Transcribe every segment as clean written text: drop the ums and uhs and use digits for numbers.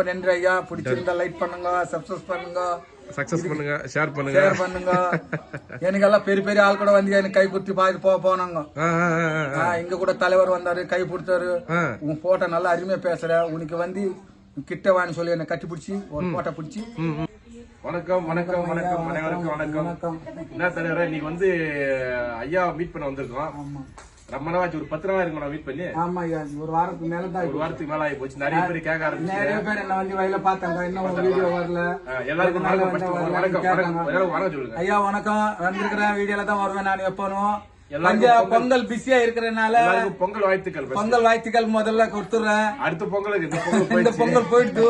நன்றி ஐயா. பிடிச்சிருந்தா லைக் பண்ணுங்க, சப்ஸ்கிரைப் பண்ணுங்க, சக்சஸ் பண்ணுங்க, ஷேர் பண்ணுங்க. எனக்கெல்லாம் பெரிய பெரிய ஆள் கூட வந்து எனக்கு கை குத்தி பாத்து போனாங்க. இங்க கூட தலைவர் வந்தாரு, கை கொடுத்தாரு. உன் போட்டோ நல்லா அருமையா பேசுற, உனக்கு வந்து கிட்ட வான்னு சொல்லி என்ன கட்டி பிடிச்சி ஒரு போட்டோ பிடிச்சி. வணக்கம் வணக்கம் வணக்கம் அனைவருக்கும் வணக்கம். என்ன தலைவரே, இன்னைக்கு வந்து ஐயா மீட் பண்ண வந்திருக்கோம். ரொம்ப நாள் ஆச்சு, ஒரு 10 நாள் இருக்கும் நான் மீட் பண்ணி. ஆமா ஐயா, ஒரு வாரத்துக்கு மேல ஆகி போச்சு. நிறைய பேர் கேட்க ஆரம்பிச்சு, நிறைய பேர் என்ன வந்து வயல பாத்தாங்க, இன்னும் வீடியோ வரல. எல்லாருக்கும் வணக்கம் சொல்லுங்க ஐயா. வணக்கம். வந்திருக்கிறேன், வீடியோல தான் வருவேன் நான் எப்பனும். பொங்கல் பிஸியா இருக்கிறதுனால பொங்கல் வாழ்த்துக்கள் முதல்ல கொடுத்துறேன். அடுத்த பொங்கலுக்கு இந்த பொங்கல் போயிட்டு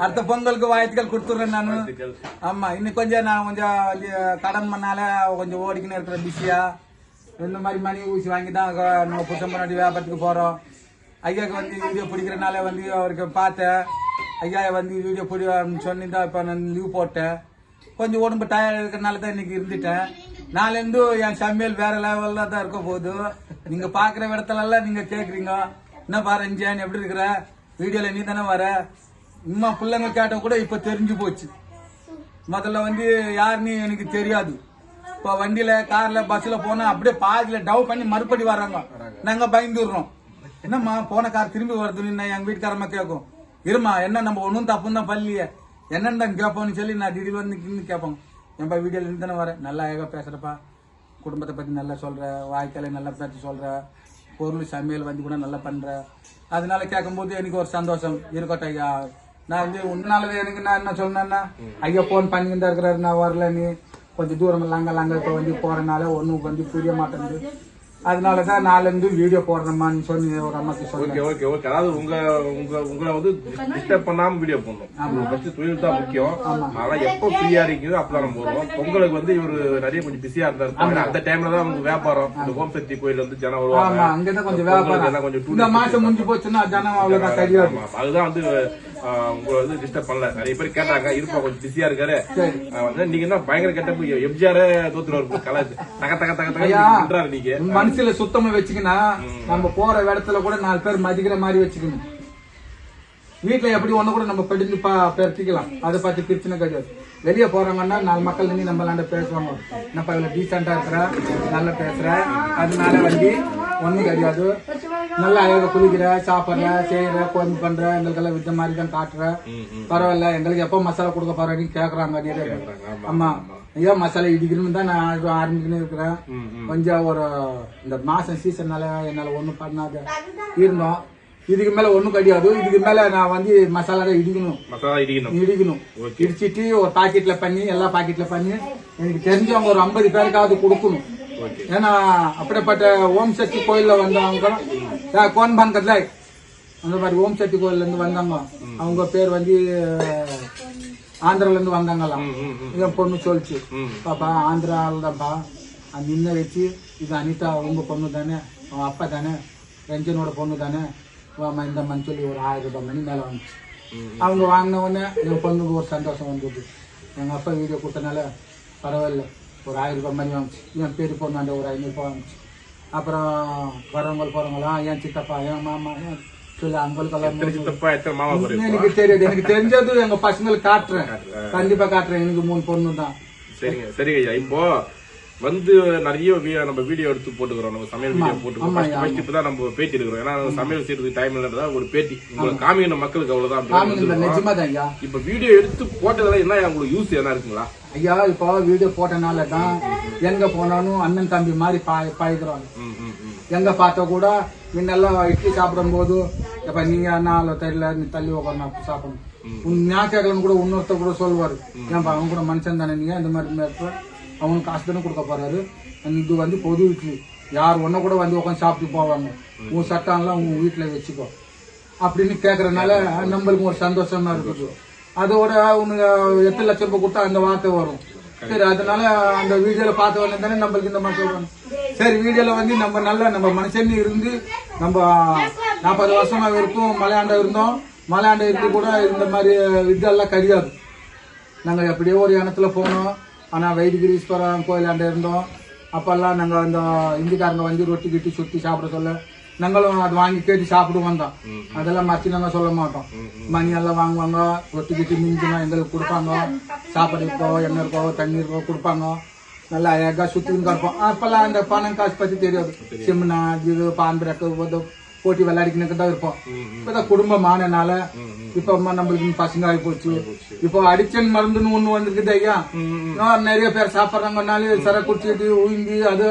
அடுத்த பொங்கலுக்கு வாழ்த்துக்கள் கொடுத்துறேன் நானு. ஆமா, இன்னும் கொஞ்சம் நான் கொஞ்சம் கடன் பண்ணால கொஞ்சம் ஓடிக்கின்னு இருக்கிறேன் பிஸியா. இந்த மாதிரி மணி ஊசி வாங்கி தான் நம்ம புத்தம்பனாடி வியாபாரத்துக்கு போறோம். ஐயாவுக்கு வந்து வீடியோ பிடிக்கிறனால வந்து அவருக்கு பார்த்தேன். ஐயா வந்து வீடியோ பிடி சொன்னிதான் இப்ப நான் லீவ் போட்டேன். கொஞ்சம் உடம்பு டயர்ட் இருக்கிறனால தான் இன்னைக்கு இருந்துட்டேன். நாளிலிருந்து என் சமையல் வேற லெவல்ல தான் இருக்க போகுது. நீங்க பாக்குற இடத்துல எல்லாம் நீங்க கேக்குறீங்க, என்ன பாருஞ்சான் எப்படி இருக்கிற, வீடியோல நீ தானே வர. இம்மா பிள்ளைங்க கேட்ட கூட இப்ப தெரிஞ்சு போச்சு. முதல்ல வந்து யாருன்னு எனக்கு தெரியாது. இப்ப வண்டியில கார்ல பஸ்ல போனா அப்படியே பாதியில டவு பண்ணி மறுபடி வர்றாங்க. நாங்க பயந்துடுறோம். என்னம்மா போன கார் திரும்பி வருதுன்னு எங்க வீட்டுக்காரமா கேட்கும். இருமா என்ன நம்ம ஒன்னும் தப்புன்னு தான் பள்ளிய என்னன்னு தான் கேட்போம்னு சொல்லி நான் திடீர் வந்து கேட்போம். என் வீடியோல இருந்து தானே வரேன், நல்லா அழகா பேசுறப்பா, குடும்பத்தை பத்தி நல்லா சொல்ற, வாய்க்கால நல்லா பேசி சொல்ற, பொருள் சமையல் வந்து கூட நல்லா பண்ற. அதனால கேட்கும்போது எனக்கு ஒரு சந்தோஷம் இருக்கட்டும் ஐயா. நான் வந்து உன்னாலவே எனக்கு நான் என்ன சொன்னேன்னா, ஐயா போன் பண்ணிட்டு தான் இருக்கிறாரு, நான் வரல, நீ கொஞ்சம் தூரம் லாங்க இப்ப வந்து போறதுனால ஒன்னும் வந்து புரிய மாட்டேங்குது. அதனாலதான் நாளிலிருந்து வீடியோ போடுறமான்னு சொல்லி ஒரு அம்மாக்கு சொல்லுங்க. அதாவது உங்களை வந்து டிஸ்டர்ப் பண்ணாம வீடியோ போடணும். ஃபர்ஸ்ட் தொழில் தான் முக்கியம். ஆனா எப்ப ஃப்ரீயா இருக்கீங்க அப்பதான் நம்ம போடுவோம். பொங்கலுக்கு வந்து இவரு நிறைய கொஞ்சம் பிஸியா இருந்தாரு. அந்த டைம்ல தான் உங்களுக்கு வியாபாரம். இந்த ஓம் சக்தி கோயில் வந்து ஜனம் வருவாங்க. அங்கதான் கொஞ்சம் வியாபாரம். கொஞ்சம் இந்த மாசம் முடிஞ்சு போச்சுன்னா ஜனம் அவ்வளவுதான் சரியாது. அதுதான் வந்து உங்களை வந்து டிஸ்டர்ப் பண்ணல. நிறைய பேர் கேட்டாங்க, இருப்பா கொஞ்சம் பிஸியா இருக்காரு. நீங்க என்ன பயங்கர கேட்டப்ப எம்ஜிஆர் தோத்துருவாரு கலாச்சு தக தக தக தக நீங்க மனசுல சுத்தமா வச்சுக்கினா நம்ம போற இடத்துல கூட 4 பேர் மதிக்கிற மாதிரி வச்சுக்கணும். வீட்டுல எப்படி ஒண்ணு கூட நம்ம படிச்சு பெருத்திக்கலாம். அதை பார்த்து பிரச்சனை கிடையாது. வெளியே போறாங்கன்னா 4 மக்கள் நின்று நம்மளாண்ட பேசுவாங்க, நம்ம இவ்வளவு டீசெண்டா இருக்கிற, நல்லா பேசுற, அதனால வந்து ஒண்ணும் கிடையாது. நல்லா அழகா குளிக்கிற, சாப்பிடுற, செய்யற, கொஞ்சம் பண்ற, எங்களுக்கெல்லாம் வித்த மாதிரி தான் காட்டுற. பரவாயில்ல, எங்களுக்கு எப்ப மசாலா கொடுக்க போறேன்னு கேக்குறாங்க நிறைய பேர். ஆமா, ஐயா மசாலா இடிக்கணும்னு தான் நான் ஆரம்பிக்கணும் இருக்கிறேன். கொஞ்சம் ஒரு இந்த மாசம் சீசன்னால என்னால ஒண்ணும் பண்ணாத இருந்தோம். இதுக்கு மேல ஒண்ணும் கிடையாது. இதுக்கு மேல நான் வந்து மசாலா இடிக்கணும். இடிச்சிட்டு ஒரு பாக்கெட்ல பண்ணி, எல்லா பாக்கெட்ல பண்ணி எனக்கு தெரிஞ்சவங்க ஒரு 50 பேருக்காவது கொடுக்கணும். ஏன்னா அப்படிப்பட்ட ஓம் சக்தி கோயில்ல வந்தவங்க கோன்பான் கட்ல அந்த மாதிரி ஓம் சக்தி கோயில்ல இருந்து வந்தாங்க. அவங்க பேர் வந்து ஆந்திரால இருந்து வந்தாங்களாம். என் பொண்ணு சொல்லிச்சு, பாப்பா ஆந்திரால தான்ப்பா, அந்த இன்ன வச்சு இது அனிதா உங்க பொண்ணு தானே, அவன் அப்பா தானே, ரஞ்சனோட பொண்ணு தானே, இந்த மணி சொல்லி ஒரு 1000 ரூபாய் மணி மேல வந்துச்சு. அவங்க வாங்கின உடனே என் பொண்ணுக்கு ஒரு சந்தோஷம் வந்தது. எங்க அப்பா வீடியோ கொடுத்தனால பரவாயில்ல, ஒரு 1000 ரூபாய் மணி வாங்கிச்சு. என் பேரு பொண்ணு அந்த ஒரு 500 ரூபாய் வாங்கிச்சு. அப்புறம் வரவங்க போறவங்களா என் சித்தப்பா, என் மாமா சொல்லி அவங்களுக்கெல்லாம் எனக்கு தெரியாது. எனக்கு தெரிஞ்சது எங்க பசங்களுக்கு காட்டுறேன், கண்டிப்பா காட்டுறேன். எனக்கு 3 பொண்ணு தான். சரிங்க சரிங்க. இப்போ வந்து நிறைய நம்ம வீடியோ எடுத்து போட்டுக்கிறோம், நம்ம சமையல் வீடியோ போட்டுக்கிறோம். இப்பதான் நம்ம பேட்டி எடுக்கிறோம். ஏன்னா சமையல் செய்யறதுக்கு டைம் இல்லைன்றதா ஒரு பேட்டி உங்களை காமிக்கிற மக்களுக்கு அவ்வளவுதான். இப்ப வீடியோ எடுத்து போட்டதுல என்ன உங்களுக்கு யூஸ் என்ன இருக்குங்களா ஐயா? இப்போ வீடியோ போட்டனால தான் எங்க போனாலும் அண்ணன் தம்பி மாதிரி பாய்க்கிறோம். எங்க பார்த்தா கூட முன்னெல்லாம் இட்லி சாப்பிடும் போது இப்ப நீங்க அண்ணா தெரியல, நீ தள்ளி உட்காந்து சாப்பிடணும், நான் கேட்கலன்னு கூட இன்னொருத்தர் கூட சொல்லுவாரு, ஏன்பா அவங்க கூட மனுஷன் தானே, நீங்க இந்த மாதிரி அவனுக்கு காசு தானே கொடுக்க போறாரு. இது வந்து பொது வீட்டு, யார் ஒன்ன கூட வந்து உட்காந்து சாப்பிட்டு போவாங்க, உன் சட்டம்லாம் உங்க வீட்டுல வச்சுக்கோ அப்படின்னு கேக்குறதுனால நம்மளுக்கு ஒரு சந்தோஷமா இருக்குது. அதோட உனக்கு 8 லட்சம் ரூபாய் கொடுத்தா அந்த வார்த்தை வரும். சரி, அதனால அந்த வீடியோல பார்த்த உடனே தானே நம்மளுக்கு இந்த மாதிரி சொல்றாங்க. சரி, வீடியோல வந்து நம்ம நல்லா நம்ம மனுஷன் இருந்து நம்ம 40 வருஷமா இருக்கும் மலையாண்ட இருந்தோம். மலையாண்ட இருந்து கூட இந்த மாதிரி இதெல்லாம் கிடையாது. நாங்க எப்படியோ ஒரு இடத்துல போனோம். ஆனா வைத்திகிரீஸ்வரன் கோயிலாண்ட இருந்தோம். அப்பெல்லாம் நாங்க அந்த இந்திக்காரங்க வந்து ரொட்டி கிட்டி சுட்டி சாப்பிட சொல்ல நாங்களும் அது வாங்கி கேட்டு சாப்பிடுவோம் தான். அதெல்லாம் மறைச்சு நாங்க சொல்ல மாட்டோம். மணி எல்லாம் வாங்குவாங்க, ரொட்டி கிட்டி மிஞ்சினா எங்களுக்கு கொடுப்பாங்க, சாப்பாடு இருக்கோ எண்ணெய் இருக்கோ தண்ணி இருக்கோ கொடுப்பாங்க. நல்லா அழகா சுத்தின்னு கிடப்போம். அப்பெல்லாம் அந்த பணம் காசு பத்தி தெரியாது. சிம்னா இது பான்பரக்கு போட்டி விளையாடிக்கிட்டு தான் இருப்போம். இப்பதான் குடும்பமானனால இப்ப நம்மளுக்கு பசங்க ஆகி போச்சு. இப்போ அடிக்ஷன் மருந்துன்னு ஒண்ணு வந்துருக்குது ஐயா. நிறைய பேர் சாப்பிட்றாங்கனாலே சர குடிச்சிட்டு உயிங்கி அது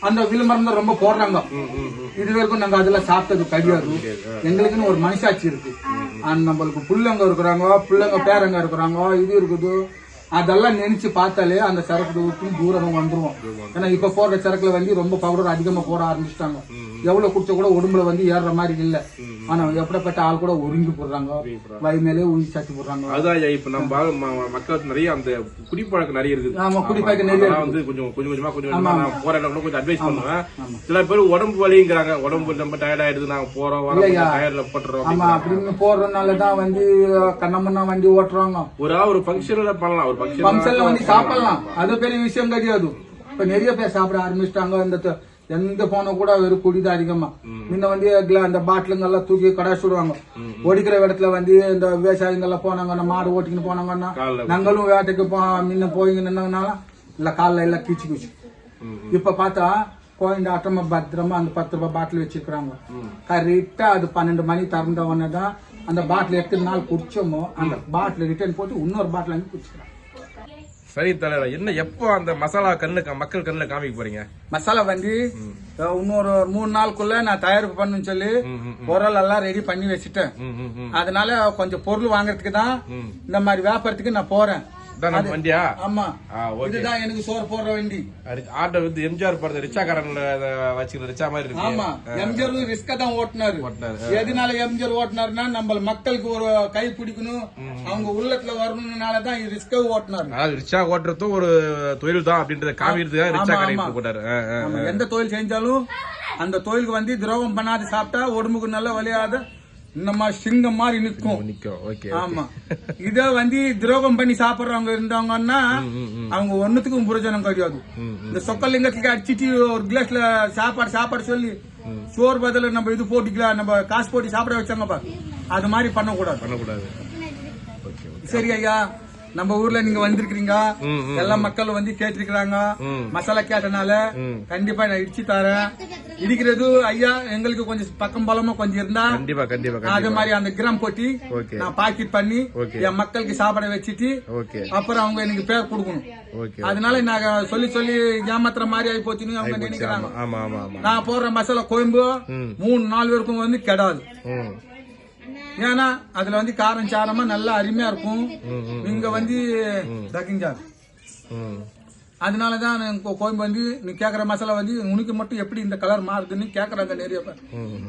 அந்த விழுமரம் தான் ரொம்ப போடுறாங்க. இது வரைக்கும் நாங்க அதெல்லாம் சாப்பிட்டது கிடையாது. எங்களுக்குன்னு ஒரு மனசாட்சி இருக்கு. நம்மளுக்கு புள்ளங்க இருக்கிறாங்க, புள்ளங்க பேரங்க இருக்கிறாங்க, இது இருக்குது. அதெல்லாம் நினைச்சு பார்த்தாலே அந்த சரக்கு விட்டு தூரமா வந்துருவோம். ஏன்னா இப்ப போடுற சரக்குல வந்து ரொம்ப பவுடர் அதிகமா போட ஆரம்பிச்சிட்டாங்க. எவ்வளவு குடிச்ச கூட உடம்புல வந்து ஏறுற மாதிரி இல்ல. ஆனா எப்படிப்பட்ட ஆள் கூட ஒருங்கி போடுறாங்க, வய மேலே உயிர் சாத்தி போடுறாங்க. அதான் இப்ப நம்ம மக்களுக்கு நிறைய அந்த குடிப்பழக்கம் நிறைய இருக்குது. ஆமா, குடிப்பழக்கம் நிறைய வந்து கொஞ்சம் கொஞ்சமா போற கூட கொஞ்சம் அட்வைஸ் பண்ணுவேன். சில பேர் உடம்பு வலிங்கிறாங்க, உடம்பு ரொம்ப டயர்ட் ஆயிடுது, நாங்க போறோம் டயர்ல போட்டுறோம். ஆமா, அப்படின்னு போடுறதுனாலதான் வந்து கண்ணம்மண்ணா வண்டி ஓட்டுறாங்க. ஒரு ஃபங்க்ஷன்ல பண்ணலாம், ஒரு ஃபங்க்ஷன்ல வந்து சாப்பிடலாம், அது பெரிய விஷயம் கிடையாது. இப்ப நிறைய பேர் சாப்பிட ஆரம்பிச்சிட்டாங்க. இந்த எங்க போன கூட வெறும் குடிதான் அதிகமா. முன்ன வந்து அந்த பாட்டிலுங்கெல்லாம் தூக்கி கடை சுடுவாங்க. ஓடிக்கிற இடத்துல வந்து இந்த விவசாயிங்கெல்லாம் போனாங்கன்னா, மாடு ஓட்டிக்கின்னு போனாங்கன்னா, நாங்களும் வேட்டைக்கு முன்ன போயிங்க நின்னாங்கனால இல்ல காலில் எல்லாம் கீச்சு கீச்சு. இப்ப பார்த்தா கோயிந்த ஆட்டமா பத்திரமா அந்த 10 ரூபாய் பாட்டில் வச்சிருக்காங்க. கரெக்டா அது 12 மணி திறந்த உடனே தான் அந்த பாட்டில் எத்தனை நாள் குடிச்சோமோ அந்த பாட்டில் ரிட்டர்ன் போட்டு இன்னொரு பாட்டில் வாங்கி குடிச்சுக்கிறாங்க. சரி தலைவர், என்ன எப்போ அந்த மசாலா மக்கள் கண்ணுல காமிக்க போறீங்க? மசாலா வந்து இன்னொரு 3 நாளுக்குள்ள நான் தயாரிப்பு பண்ணுன்னு சொல்லி பொருள் எல்லாம் ரெடி பண்ணி வச்சுட்டேன். அதனால கொஞ்சம் பொருள் வாங்குறதுக்கு தான் இந்த மாதிரி வியாபாரத்துக்கு நான் போறேன். வண்டியா? ஆமா, இதுதான் எனக்கு சோறு போடுற வண்டி. ஆட்டோ வந்து எம்ஜிஆர் படத்தை ரிச்சாக்காரன்ல வச்சுக்கிற ரிச்சா மாதிரி இருக்கு. ஆமா, எம்ஜிஆர் ரிஸ்கா தான் ஓட்டினாரு. எதனால எம்ஜிஆர் ஓட்டினாருன்னா நம்ம மக்களுக்கு ஒரு கை பிடிக்கணும், அவங்க உள்ளத்துல வரணும்னாலதான் ரிஸ்கா ஓட்டினாரு. அதாவது ரிச்சா ஓட்டுறதும் ஒரு தொழில் தான் அப்படின்றத காமிக்கிறதுக்காக ரிச்சாக்காரன் போட்டாரு. எந்த தொழில் செஞ்சாலும் அந்த தொழிலுக்கு வந்து துரோகம் பண்ணாது சாப்பிட்டா உடம்புக்கு நல்ல வலியாத நம்ம சிங்கம் மாதிரி நிக்கும். ஆமா, இத வந்து துரோகம் பண்ணி சாப்பிடுறவங்க இருந்தாங்கன்னா அவங்க ஒண்ணுத்துக்கும் புரோஜனம் கிடையாது. இந்த சொக்கலிங்கத்துக்கு அடிச்சிட்டு ஒரு கிளாஸ்ல சாப்பாடு சொல்லி சோறு பதில நம்ம இது போட்டிக்கலாம், நம்ம காசு போட்டு சாப்பிட வச்சாங்கப்பா, அது மாதிரி பண்ணக்கூடாது. சரி ஐயா, நம்ம ஊர்ல நீங்க வந்திருக்கீங்க, எல்லா மக்களும் வந்து கேட்டிருக்கிறாங்க. மசாலா கேட்டனால கண்டிப்பா நான் இடிச்சு தரேன். இடிக்கிறது ஐயா எங்களுக்கு கொஞ்சம் பக்கம் பலமா கொஞ்சம் இருந்தா கண்டிப்பா அது மாதிரி அந்த கிராம் போட்டி நான் பாக்கெட் பண்ணி என் மக்களுக்கு சாப்பிட வச்சுட்டு அப்புறம் அவங்க எனக்கு பேர் கொடுக்கணும். அதனால நான் சொல்லி ஏமாத்துற மாதிரி ஆகி போச்சுன்னு அவங்க நினைக்கிறாங்க. நான் போடுற மசாலா கோயம்பு 3-4 பேருக்கும் வந்து கெடாது. ஏன்னா அதுல வந்து காரம் சாரமா நல்லா அருமையா இருக்கும். இங்க வந்து தக்கிஞ்சாரு. அதனாலதான் கோயம்பு வந்து நீ கேக்குற மசாலா வந்து உனக்கு மட்டும் எப்படி இந்த கலர் மாறுதுன்னு கேக்குறாங்க நிறைய பேர்.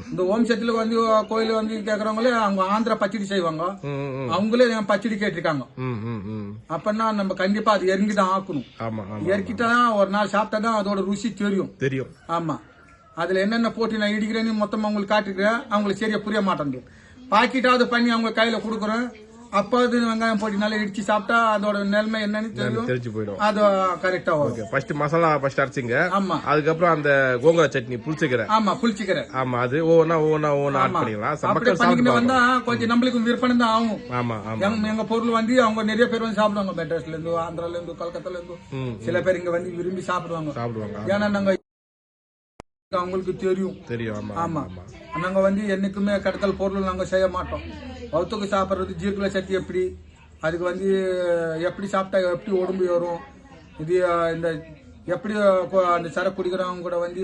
இந்த ஓம் சட்டில வந்து கோயில வந்து கேக்குறவங்களே அவங்க ஆந்திரா பச்சடி செய்வாங்க, அவங்களே பச்சடி கேட்டிருக்காங்க. அப்பன்னா நம்ம கண்டிப்பா அது இறங்கிதான் ஆக்கணும். இறக்கிட்டாதான் ஒரு நாள் சாப்பிட்டாதான் அதோட ருசி தெரியும். ஆமா, அதுல என்னென்ன போட்டு நான் இடிக்கிறேன்னு மொத்தமா அவங்களுக்கு காட்டிக்கிறேன். அவங்களுக்கு சரியா புரிய மாட்டேங்குது. பாக்கெட்டாவது பண்ணி அவங்க கையில கொடுக்குறேன். அப்பாவது வெங்காயம் போட்டு நல்லா இடிச்சு சாப்பிட்டா அதோட நிலைமை என்னன்னு தெரிஞ்சு போயிடும். அது கரெக்டா வரும். ஃபர்ஸ்ட் மசாலா அரைச்சிங்க. ஆமா, அதுக்கப்புறம் அந்த கோங்கா சட்னி புளிச்சுக்கிற. ஆமா, புளிச்சுக்கிற. ஆமா, அது ஒவ்வொன்னா ஆட் பண்ணிக்கலாம். வந்தா கொஞ்சம் நம்மளுக்கு விற்பனை தான் ஆகும். ஆமா, எங்க பொருள் வந்து அவங்க நிறைய பேர் வந்து சாப்பிடுவாங்க. மெட்ராஸ்ல இருந்து, ஆந்திரால இருந்து, கல்கத்தால இருந்து சில பேர் இங்க வந்து விரும்பி சாப்பிடுவாங்க. ஏன்னா நாங்க அவங்களுக்கு தெரியும். ஆமா, நாங்க வந்து என்னைக்குமே கடத்தல் பொருள் நாங்க செய்ய மாட்டோம். வவுத்துக்கு சாப்பிடுறது ஜீர்குல சக்தி எப்படி, அதுக்கு வந்து எப்படி சாப்பிட்டா எப்படி உடம்பு வரும், இது இந்த எப்படி அந்த சரக்கு குடிக்கிறவங்க கூட வந்து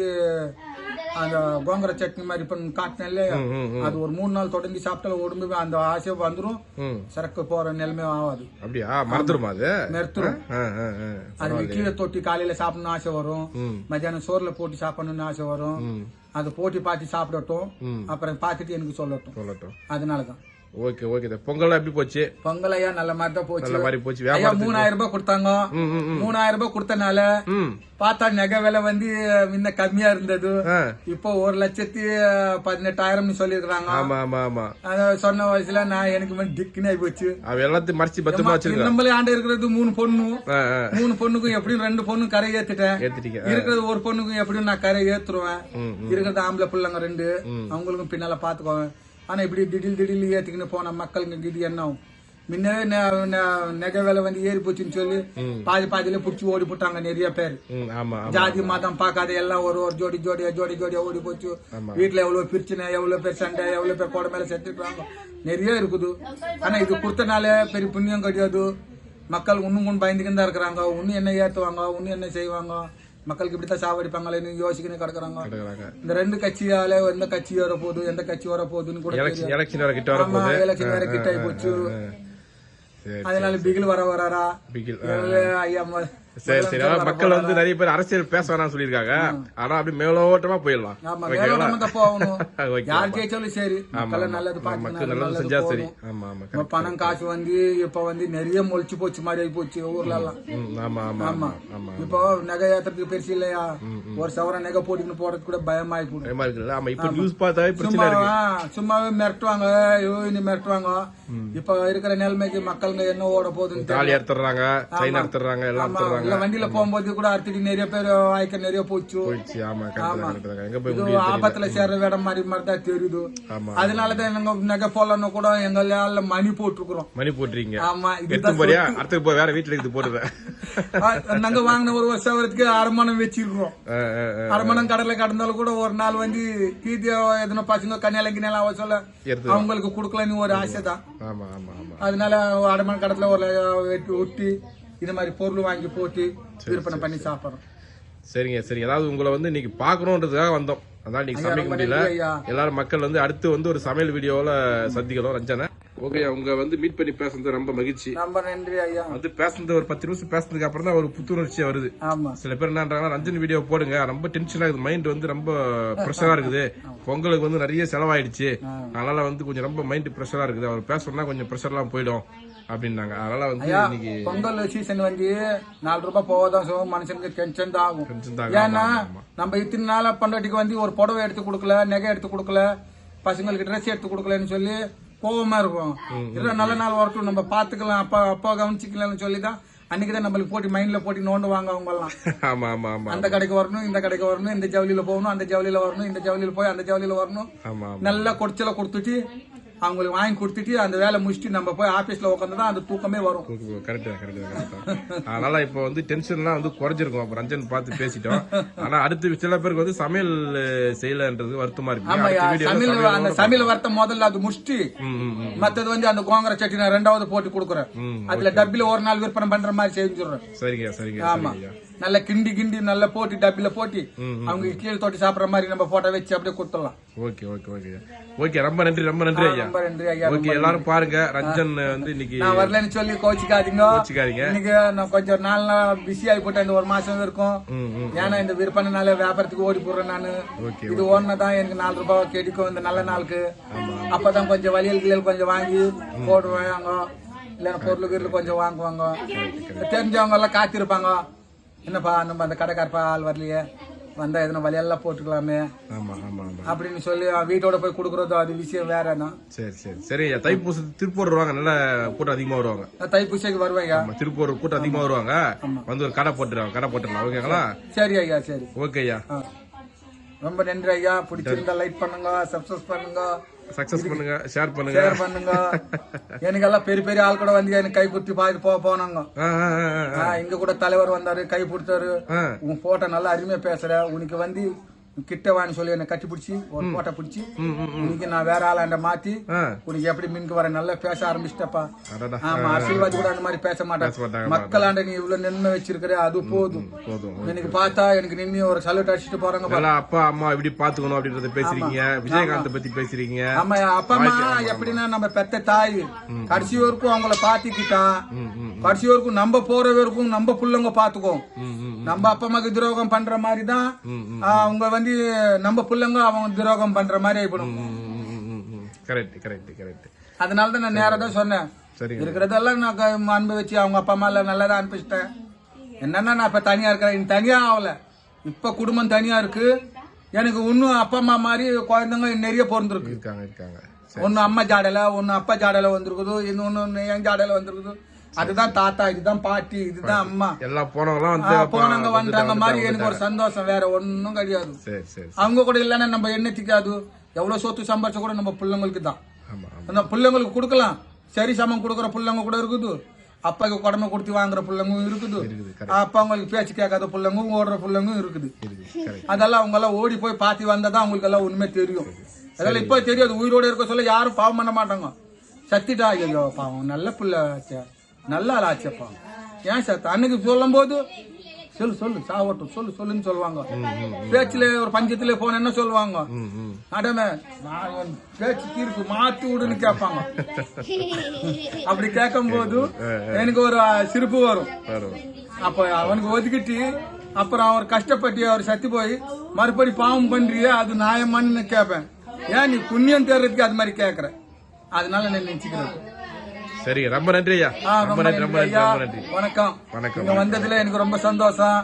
அந்த கோங்கர சட்னி மாதிரி பண்ண காட்டினேன். அது ஒரு 3 நாள் தொடர்ந்து சாப்பிட்டால உடம்பு அந்த ஆசை வந்துடும். சரக்கு போற நிலைமை ஆகாது. அப்படியா? மறந்துரும். அது கீழே தொட்டி காலையில சாப்பிடணும்னு ஆசை வரும், மத்தியானம் சோறுல போட்டு சாப்பிடணும்னு ஆசை வரும். அது போட்டி பார்த்து சாப்பிடட்டும், அப்புறம் பார்த்துட்டு எனக்கு சொல்லட்டும். அதனாலதான் ஓகே ஓகே. பொங்கல் எப்படி போச்சு? பொங்கல் ஐயா நல்ல மாதிரி தான் போச்சு. நல்ல மாதிரி போச்சு. ஐயா 3000 ரூபாய் கொடுத்தாங்க. 3000 ரூபாய் கொடுத்தனால பார்த்தா நகை விலை வந்து முன்ன கம்மியா இருந்தது. இப்போ 1,18,000 சொல்லிருக்காங்க. ஆமா ஆமா ஆமா. சொன்ன வயசுல நான் எனக்கு டிக்குன்னு ஆகி போச்சு. எல்லாத்தையும் மறைச்சு பத்திரமா வச்சிருக்கேன். நம்மளே ஆண்டு இருக்கிறது 3 பொண்ணு. 3 பொண்ணுக்கும் எப்படியும் 2 பொண்ணு கரை ஏத்திட்டேன். இருக்கிறது ஒரு பொண்ணுக்கும் எப்படியும் நான் கரை ஏத்துருவேன். இருக்கிறது ஆம்பளை பிள்ளைங்க 2, அவங்களுக்கும் பின்னால பாத்துக்குவேன். ஆனா இப்படி திடீர் ஏத்திக்கின்னு போன மக்களுக்கு கிடி என்ன முன்னே நகை விலை வந்து ஏறி போச்சுன்னு சொல்லி பாதியில புடிச்சு ஓடி போட்டாங்க நிறைய பேர். ஜாதி மதம் பார்க்காத எல்லாம் ஒரு ஜோடியா ஓடி போச்சு. வீட்டுல எவ்வளவு பிரச்சனை, எவ்வளவு பேர் சண்டை, எவ்வளவு பேர் கோடை மேல செத்துருக்காங்க, நிறைய இருக்குது. ஆனா இது கொடுத்தனால பெரிய புண்ணியம் கிடையாது. மக்கள் இன்னும் பயந்துக்கிட்டு தான் இருக்கிறாங்க. இன்னும் என்ன ஏத்துவாங்க, இன்னும் என்ன செய்வாங்க, மக்களுக்கு இப்படித்தான் சாவடிப்பாங்களேன்னு யோசிக்கணும் கிடக்குறாங்க. இந்த 2 கட்சியால எந்த கட்சி வர போகுது, எந்த கட்சி வர போகுதுன்னு கூட எலெக்ஷன் வேற கிட்ட ஆகி போச்சு. அதனால பிகில் வராரா ஐயா. சரி சரி. மக்கள் வந்து நிறைய பேர் அரசியல் பேச வேணாம்னு சொல்லிருக்காங்க. ஆனா அப்படி மேலோட்டமா போயிடலாம். யார் ஜெயிச்சாலும் சரி, நல்லது நல்லது செஞ்சா சரி. ஆமா ஆமா. பணம் காசு வந்து இப்ப வந்து நிறைய மொழிச்சு போச்சு மாதிரி ஆகி போச்சு ஊர்ல எல்லாம். ஆமா ஆமா ஆமா. இப்போ நகை ஏத்துறதுக்கு பெருசு இல்லையா, ஒரு சவர நகை போட்டுன்னு போறதுக்கு கூட பயமாயி போடும். ஆமா. இப்ப நியூஸ் பார்த்தா சும்மாவே மிரட்டுவாங்க, மிரட்டுவாங்க. இப்ப இருக்கிற நிலைமைக்கு மக்களுங்க என்ன ஓட போகுதுன்னு தாலி அறுத்துறாங்க, செயின் அறுத்துறாங்க, எல்லாம் அறுத்துறாங்க. வண்டியில போகும்போது கூட அறுத்துட்டு நிறைய பேர் வாய்க்க நிறைய போச்சு. ஆபத்துல சேர்ற வேடம் மாதிரி தான் தெரியுது. அதனாலதான் நகை போலன்னு கூட எங்களால மணி போட்டுருக்கோம். மணி போட்டுறீங்க? ஆமா. வேற வீட்டுல இது போட்டுறேன். நாங்க வாங்கின ஒரு வருஷத்துக்கு அரமணம் வச்சிருக்கோம். அரமணம் கடலை கடந்தாலும் கூட ஒரு நாள் வந்து கீதியா எதுனா பசங்க கன்னியால சொல்ல அவங்களுக்கு குடுக்கலன்னு ஒரு ஆசை தான். அதனால அடமான கடத்துல ஒரு ஒட்டி இந்த மாதிரி பொருள் வாங்கி போட்டு விற்பனை பண்ணி சாப்பிடுறோம். சரிங்க சரி. அதாவது உங்களை வந்து இன்னைக்கு பாக்கணும்ன்றதுக்காக வந்தோம். அதான் இன்னைக்கு சமைக்க முடியல. எல்லாரும் மக்கள் வந்து அடுத்து வந்து ஒரு சமையல் வீடியோல சந்திக்கணும் ரஞ்சனை. ஓகே, உங்க வந்து மீட் பண்ணி பேசுறது ரொம்ப மகிழ்ச்சி. ரொம்ப நன்றி ஐயா. வந்து பேசுறது ஒரு 10 நிமிஷம் பேசுறதுக்கு அப்புறம் தான் ஒரு புத்துணர்ச்சியா வருது. சில பேர் என்னன்றாங்கன்னா ரஞ்சன் வீடியோ போடுங்க, ரொம்ப டென்ஷனா இருக்குது, மைண்ட் வந்து ரொம்ப ப்ரெஷரா இருக்குது, பொங்கலுக்கு வந்து நிறைய செலவாயிடுச்சு, அதனால வந்து கொஞ்சம் ரொம்ப மைண்ட் ப்ரெஷரா இருக்குது, அவர் பேசணும்னா கொஞ்சம் ப்ரெஷர் எல்லாம் போயிடும் அப்படின்னாங்க. அதனால வந்து இன்னைக்கு பொங்கல் சீசன் வந்து 4 ரூபாய் போவதான் மனுஷனுக்கு டென்ஷன் தான் ஆகும். ஏன்னா நம்ம இத்தனை நாளா பண்டாட்டிக்கு வந்து ஒரு புடவை எடுத்து கொடுக்கல, நகை எடுத்து கொடுக்கல, பசங்களுக்கு ட்ரெஸ் எடுத்து கொடுக்கலன்னு சொல்லி கோவமா இருக்கும். நல்ல நாள் வரட்டும் நம்ம பாத்துக்கலாம், அப்பா கவனிச்சுக்கலாம்னு சொல்லிதான் அன்னைக்குதான் நம்மளுக்கு போட்டி மைண்ட்ல போட்டி நோண்டுவாங்க அவங்க எல்லாம். அந்த கடைக்கு வரணும், இந்த கடைக்கு வரணும், இந்த ஜவுளியில போகணும், அந்த ஜவுளியில வரணும், இந்த ஜவுளியில போய் அந்த ஜவுளியில வரணும், நல்லா குறைச்சல கொடுத்துட்டு அவங்களுக்கு வாங்கி கொடுத்துட்டு அந்த வேலை முடிச்சுட்டு நம்ம போய் ஆபீஸ்ல உட்காந்துதான் அந்த தூக்கமே வரும். அதனால இப்ப வந்து டென்ஷன்லாம் வந்து குறைஞ்சிருக்கும். அப்ப ரஞ்சன் பார்த்து பேசிட்டோம். ஆனா அடுத்து சில பேருக்கு வந்து சமையல் செய்யலன்றது வருத்தமா இருக்கு. அந்த சமையல் வருத்தம் முதல்ல அது முடிச்சுட்டு மத்தது வந்து அந்த கோங்கர சட்னி நான் 2வது போட்டு கொடுக்குறேன். அதுல டப்பில ஒரு நாள் விற்பனை பண்ற மாதிரி செஞ்சுடுறேன். சரிங்க சரிங்க. ஆமா, நல்ல கிண்டி நல்லா போட்டு டப்பில போட்டு அவங்க கீழே தொட்டி சாப்பிடுற மாதிரி நம்ம போட்டோ வச்சு அப்படியே கொடுத்துடலாம். Okay okay okay okay. ரொம்ப நன்றி ஐயா. ரொம்ப நன்றி ஐயா. ஓகே, எல்லாரும் பாருங்க ரஞ்சன் வந்து இன்னைக்கு நான் வரலன்னு சொல்லி கோச்சிக்காதீங்க. இன்னைக்கு நான் கொஞ்சம் நாள் பிஸி ஆகி போட்டேன். இந்த ஒரு மாசம் இருக்கும். ஏன்னா இந்த விற்பனைனால வியாபாரத்துக்கு ஓடி போடுறேன் நானு. இது ஓடுனதான் எனக்கு 4 ரூபாய் கிடைக்கும் இந்த நல்ல நாளுக்கு. அப்பதான் கொஞ்சம் வலியல் கொஞ்சம் வாங்கி போடுவாங்க, இல்ல பொருள் கொஞ்சம் வாங்குவாங்க. தெரிஞ்சவங்க எல்லாம் காத்திருப்பாங்க, என்னப்பா நம்ம அந்த கடைக்காரப்பா ஆள் வரலையே, வந்தா எதனா வழியெல்லாம் போட்டுக்கலாமே அப்படின்னு சொல்லி வீட்டோட போய் குடுக்கறது அது விஷயம் வேறனா. சரி சரி சரி. தைப்பூசம் திருப்பூர் வருவாங்க, நல்ல கூட்டம் அதிகமா வருவாங்க. தைப்பூசைக்கு வருவாங்க, திருப்பூர் கூட்டம் அதிகமா வருவாங்க. வந்து ஒரு கடை போட்டுடலாம். ஓகேங்களா? சரி ஐயா. சரி ஓகே ஐயா. ரொம்ப நன்றி ஐயா. பிடிச்சிருந்தா லைக் பண்ணுங்க, சப்ஸ்கிரைப் பண்ணுங்க, சக்சஸ் பண்ணுங்க, ஷேர் பண்ணுங்க. எனக்கு எல்லாம் பெரிய பெரிய ஆள் கூட வந்து எனக்கு கை குத்தி பாத்து போனாங்க. இங்க கூட தலைவர் வந்தாரு, கை பிடிச்சாரு. உன் போட்டோ நல்லா அருமையா பேசுற, உனக்கு வந்து கிட்ட வான்னு சொல்லி என்ன கட்டி பிடிச்சி ஒரு போட்டோ பிடிச்சி உனக்கு நான் வேற ஆளாண்ட மாத்தி உனக்கு எப்படி மீனுக்கு வர நல்லா பேச ஆரம்பிச்சிட்டப்பா. ஆமா, அரசியல்வாதி கூட அந்த மாதிரி பேச மாட்டேன். மக்களாண்ட நீ இவ்வளவு நின்று வச்சிருக்கிற அது போதும். எனக்கு பார்த்தா எனக்கு நின்று ஒரு சல்யூட் அடிச்சுட்டு போறாங்க. அப்பா அம்மா எப்படி பாத்துக்கணும் அப்படின்றத பேசுறீங்க, விஜயகாந்த் பத்தி பேசுறீங்க. ஆமா, அப்பா அம்மா எப்படின்னா நம்ம பெத்த தாய் கடைசி வரைக்கும் அவங்கள பாத்துக்கிட்டா, கடைசி வரைக்கும் நம்ம போற வரைக்கும் நம்ம புள்ளங்க பாத்துக்கோ. நம்ம அப்பா அம்மாக்கு துரோகம் பண்ற மாதிரிதான் அவங்க வந்து நம்ம புள்ளங்க அவங்க துரோகம் பண்ற மாதிரி ஆயிடும். Correct correct correct. அதனால தான் நான் நேரா தான் சொன்னேன். சரி இருக்கிறதெல்லாம் நான் அனுபவிச்சு அவங்க அப்பா அம்மா எல்லாம் நல்லதா அனுப்பிச்சிட்டேன். என்னன்னா நான் இப்ப தனியா இருக்கிறேன், தனியா ஆகல, இப்ப குடும்பம் தனியா இருக்கு. எனக்கு இன்னும் அப்பா அம்மா மாதிரி குழந்தைங்க நிறைய பிறந்திருக்கு. இருக்காங்க. ஒன்னு அம்மா ஜாடல, ஒன்னு அப்பா ஜாடல வந்திருக்குது, இன்னொன்னு என் ஜாடல வந்திருக்குது. அதுதான் தாத்தா, இதுதான் பாட்டி, இதுதான் அம்மா. எல்லாம் போனவங்க வந்துட்டாங்க மாதிரி எனக்கு ஒரு சந்தோஷம், வேற ஒன்னும் கிடையாது. அவங்க கூட இல்லைன்னா நம்ம என்ன திக்காது. எவ்வளவு சொத்து சம்பாரிச்ச கூட நம்ம பிள்ளைங்களுக்கு தான். அந்த பிள்ளைங்களுக்கு கொடுக்கலாம், சரி சமம் கொடுக்குற பிள்ளைங்க கூட இருக்குது, அப்பாவுக்கு உடம்பு கொடுத்து வாங்குற பிள்ளைங்க இருக்குது, அப்பா அவங்களுக்கு பேச்சு கேட்காத பிள்ளைங்க ஓடுற பிள்ளைங்க இருக்குது. அதெல்லாம் அவங்க எல்லாம் ஓடி போய் பாத்தி வந்தாதான் அவங்களுக்கு எல்லாம் உண்மை தெரியும். அதெல்லாம் இப்ப தெரியாது. உயிரோட இருக்க சொல்ல யாரும் பாவம் பண்ண மாட்டாங்க. சத்திட்டா ஐயோ பாவம் நல்ல பிள்ளை ஆச்சா, நல்ல ஆள் ஆச்சப்பா, ஏன் சத்த அன்னைக்கு சொல்லும் போது சொல்லு சாவட்டும் சொல்லுன்னு சொல்லுவாங்க. பேச்சுல ஒரு பஞ்சத்துல போன என்ன சொல்லுவாங்க, அடமே நான் பேச்சு தீர்ப்பு மாத்தி விடுன்னு கேட்பாங்க. அப்படி கேட்கும் போது எனக்கு ஒரு சிரிப்பு வரும். அப்ப அவனுக்கு ஒதுக்கிட்டு அப்புறம் அவர் கஷ்டப்பட்டு அவர் சத்தி போய் மறுபடி பாவம் பண்றியே, அது நியாயமான்னு கேட்பேன். ஏன் நீ புண்ணியம் தேர்றதுக்கு அது மாதிரி கேக்குற, அதனால நான் நினைச்சுக்கிறேன். சரி, ரொம்ப நன்றி ஐயா. ரொம்ப நன்றி. வணக்கம். இங்க வந்ததுல எனக்கு ரொம்ப சந்தோஷம்.